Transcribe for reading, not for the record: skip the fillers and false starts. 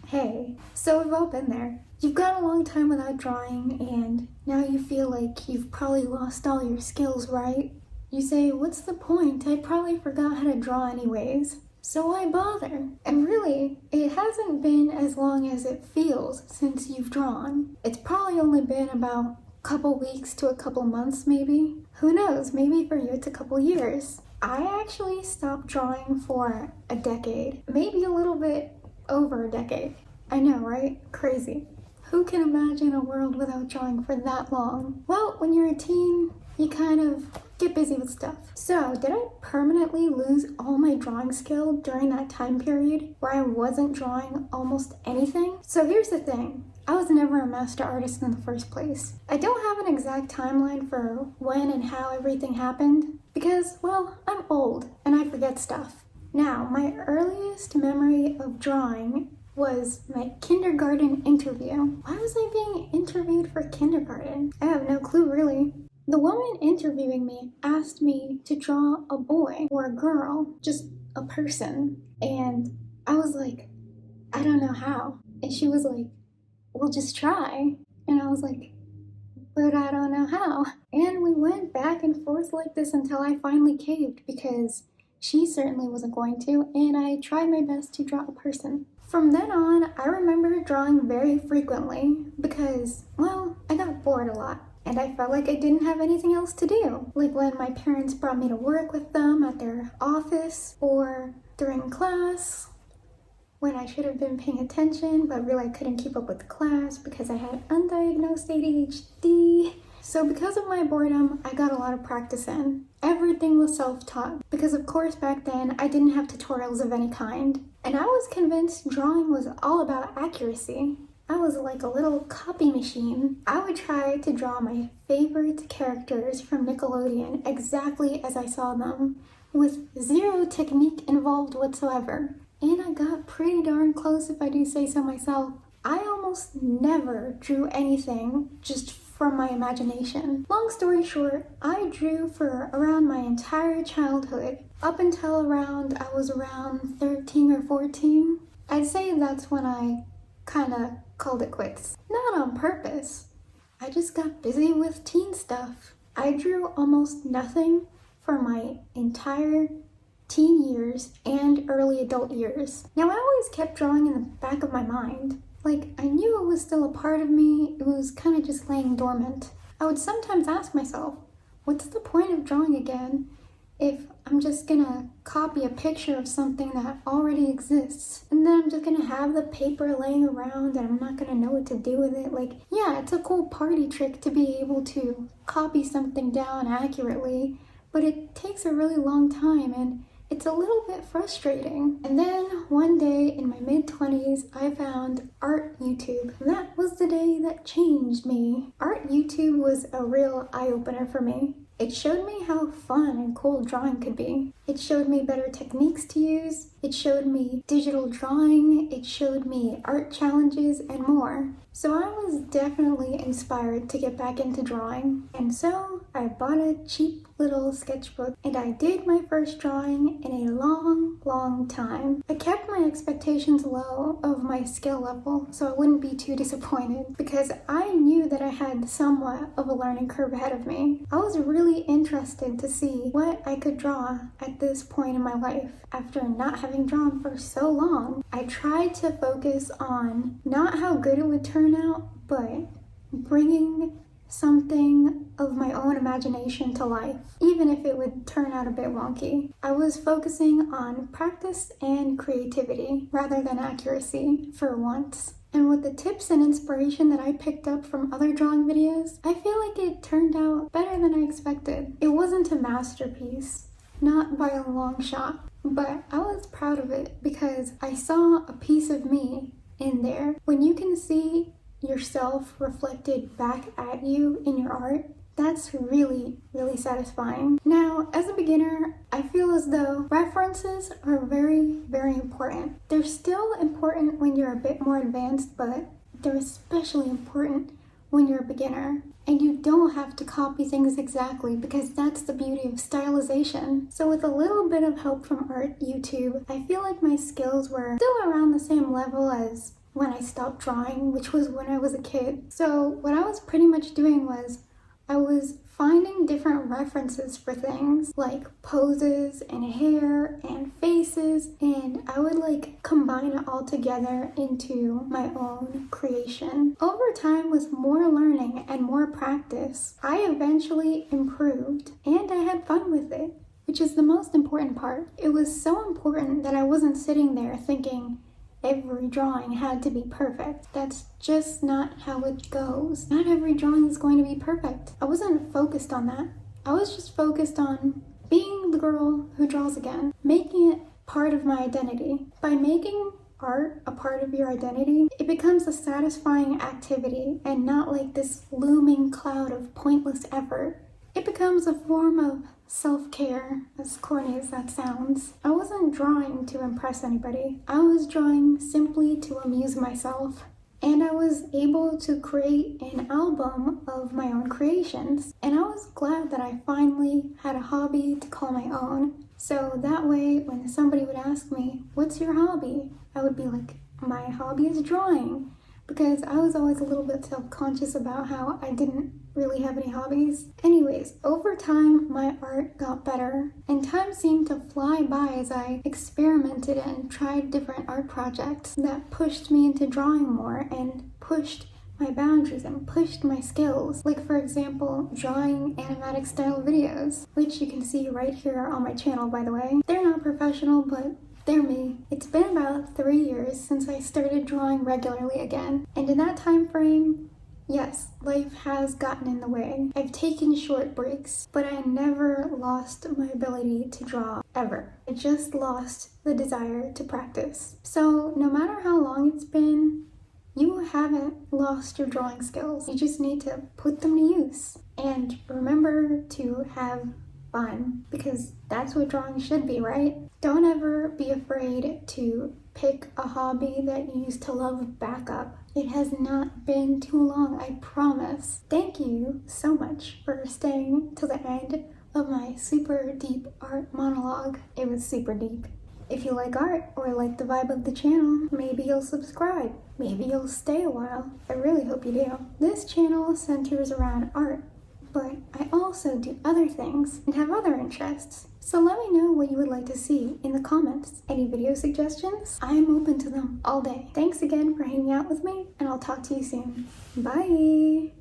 Hey, so we've all been there. You've gone a long time without drawing, and now you feel like you've probably lost all your skills, right? You say, what's the point? I probably forgot how to draw anyways. So why bother? And really, it hasn't been as long as it feels since you've drawn. It's probably only been about a couple weeks to a couple months maybe. Who knows, maybe for you it's a couple years. I actually stopped drawing for a decade, maybe a little bit over a decade. I know, right? Crazy. Who can imagine a world without drawing for that long? Well, when you're a teen, you kind of get busy with stuff. So, did I permanently lose all my drawing skill during that time period where I wasn't drawing almost anything? So here's the thing. I was never a master artist in the first place. I don't have an exact timeline for when and how everything happened because, well, I'm old and I forget stuff. Now, my earliest memory of drawing was my kindergarten interview. Why was I being interviewed for kindergarten? I have no clue, really. The woman interviewing me asked me to draw a boy or a girl, just a person. And I was like, I don't know how. And she was like, well, just try. And I was like, but I don't know how. And we went back and forth like this until I finally caved because she certainly wasn't going to, and I tried my best to draw a person. From then on, I remember drawing very frequently because, well, I got bored a lot and I felt like I didn't have anything else to do. Like when my parents brought me to work with them at their office or during class, when I should have been paying attention but really I couldn't keep up with the class because I had undiagnosed ADHD. So because of my boredom, I got a lot of practice in. Everything was self-taught because of course back then I didn't have tutorials of any kind. And I was convinced drawing was all about accuracy. I was like a little copy machine. I would try to draw my favorite characters from Nickelodeon exactly as I saw them, with zero technique involved whatsoever. And I got pretty darn close if I do say so myself. I almost never drew anything just from my imagination. Long story short, I drew for around my entire childhood. Up until I was around 13 or 14. I'd say that's when I kinda called it quits. Not on purpose. I just got busy with teen stuff. I drew almost nothing for my entire teen years and early adult years. Now I always kept drawing in the back of my mind. Like, I knew it was still a part of me, it was kind of just laying dormant. I would sometimes ask myself, what's the point of drawing again if I'm just gonna copy a picture of something that already exists? And then I'm just gonna have the paper laying around and I'm not gonna know what to do with it. Like, yeah, it's a cool party trick to be able to copy something down accurately, but it takes a really long time and it's a little bit frustrating. And then one day in my mid-20s, I found Art YouTube. And that was the day that changed me. Art YouTube was a real eye-opener for me. It showed me how fun and cool drawing could be. It showed me better techniques to use. It showed me digital drawing. It showed me art challenges and more. So I was definitely inspired to get back into drawing. And so I bought a cheap little sketchbook and I did my first drawing in a long time. I kept my expectations low of my skill level so I wouldn't be too disappointed because I knew that I had somewhat of a learning curve ahead of me. I was really interested to see what I could draw at this point in my life. After not having drawn for so long, I tried to focus on not how good it would turn out, but bringing something of my own imagination to life, even if it would turn out a bit wonky. I was focusing on practice and creativity rather than accuracy for once. And with the tips and inspiration that I picked up from other drawing videos, I feel like it turned out better than I expected. It wasn't a masterpiece, not by a long shot, but I was proud of it because I saw a piece of me in there. When you can see yourself reflected back at you in your art, that's really satisfying. Now, as a beginner, I feel as though references are very important. They're still important when you're a bit more advanced, but they're especially important when you're a beginner. And you don't have to copy things exactly because that's the beauty of stylization. So with a little bit of help from Art YouTube, I feel like my skills were still around the same level as when I stopped drawing, which was when I was a kid. So what I was pretty much doing was I was finding different references for things like poses and hair and faces, and I would like combine it all together into my own creation. Over time, with more learning and more practice, I eventually improved and I had fun with it, which is the most important part. It was so important that I wasn't sitting there thinking every drawing had to be perfect. That's just not how it goes. Not every drawing is going to be perfect. I wasn't focused on that. I was just focused on being the girl who draws again, making it part of my identity. By making art a part of your identity, it becomes a satisfying activity and not like this looming cloud of pointless effort. It becomes a form of self-care, as corny as that sounds. I wasn't drawing to impress anybody. I was drawing simply to amuse myself. And I was able to create an album of my own creations. And I was glad that I finally had a hobby to call my own. So that way, when somebody would ask me, "What's your hobby?" I would be like, "My hobby is drawing." Because I was always a little bit self-conscious about how I didn't really have any hobbies. Anyways, over time, my art got better, and time seemed to fly by as I experimented and tried different art projects that pushed me into drawing more and pushed my boundaries and pushed my skills. Like, for example, drawing animatic style videos, which you can see right here on my channel, by the way. They're not professional, but they're me. It's been about 3 years since I started drawing regularly again, and in that time frame, yes, life has gotten in the way. I've taken short breaks, but I never lost my ability to draw, ever. I just lost the desire to practice. So no matter how long it's been, you haven't lost your drawing skills. You just need to put them to use. And remember to have fun, because that's what drawing should be, right? Don't ever be afraid to pick a hobby that you used to love back up. It has not been too long, I promise. Thank you so much for staying to the end of my super deep art monologue. It was super deep. If you like art or like the vibe of the channel, maybe you'll subscribe. Maybe you'll stay a while. I really hope you do. This channel centers around art, but I also do other things and have other interests. So let me know what you would like to see in the comments. Any video suggestions? I am open to them all day. Thanks again for hanging out with me, and I'll talk to you soon. Bye!